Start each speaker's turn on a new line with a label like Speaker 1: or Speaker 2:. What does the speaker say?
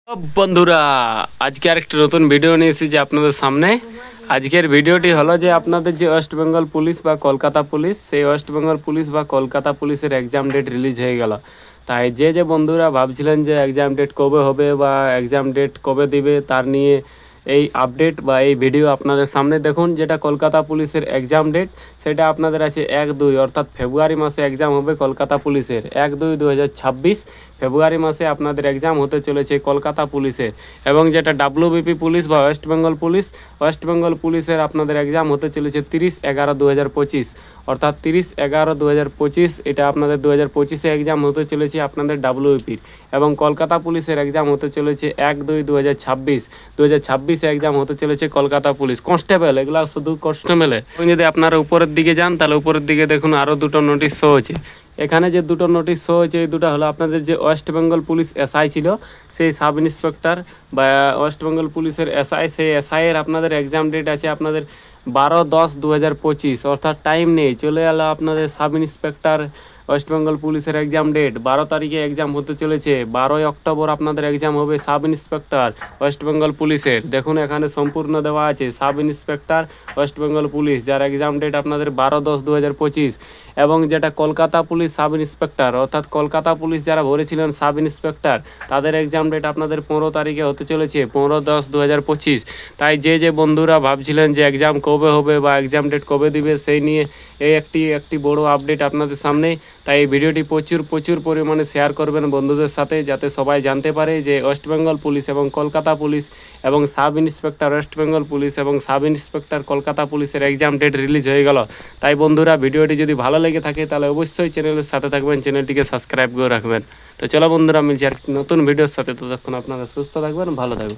Speaker 1: বন্ধুরা, আজকে আরেকটা নতুন ভিডিও নিয়ে এসেছি আপনাদের সামনে। আজকের ভিডিওটি হলো যে আপনাদের যে ওয়েস্ট বেঙ্গল পুলিশ বা কলকাতা পুলিশ, সেই ওয়েস্ট বেঙ্গল পুলিশ বা কলকাতা পুলিশের এক্সাম ডেট রিলিজ হয়ে গেল। তাই যে বন্ধুরা ভাবছিলেন যে এক্সাম ডেট কবে হবে বা এক্সাম ডেট কবে দিবে, তার নিয়ে এই আপডেট বা এই ভিডিও আপনাদের সামনে দেখুন। যেটা কলকাতা পুলিশের এক্সাম ডেট, সেটা আপনাদের আছে 1-2, অর্থাৎ ফেব্রুয়ারি মাসে এক্সাম হবে কলকাতা পুলিশের। 1-2-2026 ফেব্রুয়ারি মাসে আপনাদের এক্সাম হতে চলেছে কলকাতা পুলিশের। এবং যেটা ডাব্লিউবিপি পুলিশ বা ওয়েস্ট বেঙ্গল পুলিশের আপনাদের এক্সাম হতে চলেছে 30-11-2025, অর্থাৎ 30-11-2025। এটা আপনাদের 2025-এ এক্সাম হতে চলেছে আপনাদের ডাব্লিউবিপির। এবং কলকাতা পুলিশের এক্সাম হতে চলেছে 1-2-2026। 2026-এ এক্সাম হতে চলেছে কলকাতা পুলিশ কনস্টেবল, এগুলো শুধু কনস্টেবলে। যদি আপনারা উপরের দিকে যান, তাহলে উপরের দিকে দেখুন আরও দুটো নোটিশ শো হচ্ছে। এখানে যে দুটো নোটিশ শো হয়েছে, এই দুটো হলো আপনাদের যে ওয়েস্ট বেঙ্গল পুলিশ এসআই ছিল, সেই সাব ইন্সপেক্টর বা ওয়েস্ট বেঙ্গল পুলিশের এসআই, সেই এসআইয়ের আপনাদের এক্সাম ডেট আছে আপনাদের 12-10-2025, অর্থাৎ টাইম নেই, চলে এলো আপনাদের সাব ইন্সপেক্টর ওয়েস্ট বেঙ্গল পুলিশের এক্সাম ডেট। 12 তারিখে এক্সাম হতে চলেছে। 12ই অক্টোবর আপনাদের এক্সাম হবে সাব ইন্সপেক্টর ওয়েস্ট বেঙ্গল পুলিশের। দেখুন এখানে সম্পূর্ণ দেওয়া আছে sub inspector West Bengal police, যার এক্সাম ডেট আপনাদের 12-10-2025। এবং যেটা কলকাতা পুলিশ সাব ইন্সপেক্টর, অর্থাৎ কলকাতা পুলিশ যারা ভরেছিলেন সাব ইন্সপেক্টর, তাদের এক্সাম ডেট আপনাদের 15 তারিখে হতে চলেছে, 15-10-2025। তাই যে বন্ধুরা ভাবছিলেন যে এক্সাম কবে হবে বা এক্সাম ডেট কবে দিবে, সেই নিয়ে এই একটি বড় আপডেট আপনাদের সামনে। তাই এই ভিডিওটি প্রচুর পরিমাণে শেয়ার করবেন বন্ধুদের সাথে, যাতে সবাই জানতে পারে যে ওয়েস্ট বেঙ্গল পুলিশ এবং কলকাতা পুলিশ এবং sub inspector West Bengal police এবং সাব ইন্সপেক্টর কলকাতা পুলিশের এক্সাম ডেট রিলিজ হয়ে গেল। তাই বন্ধুরা, ভিডিওটি যদি ভালো লেগে থাকে তাহলে অবশ্যই চ্যানেলের সাথে থাকবেন, চ্যানেলটিকে সাবস্ক্রাইব করে রাখবেন। তো চলো বন্ধুরা, মিলছি আর নতুন ভিডিওর সাথে। ততক্ষণ আপনারা সুস্থ থাকবেন, ভালো থাকবেন।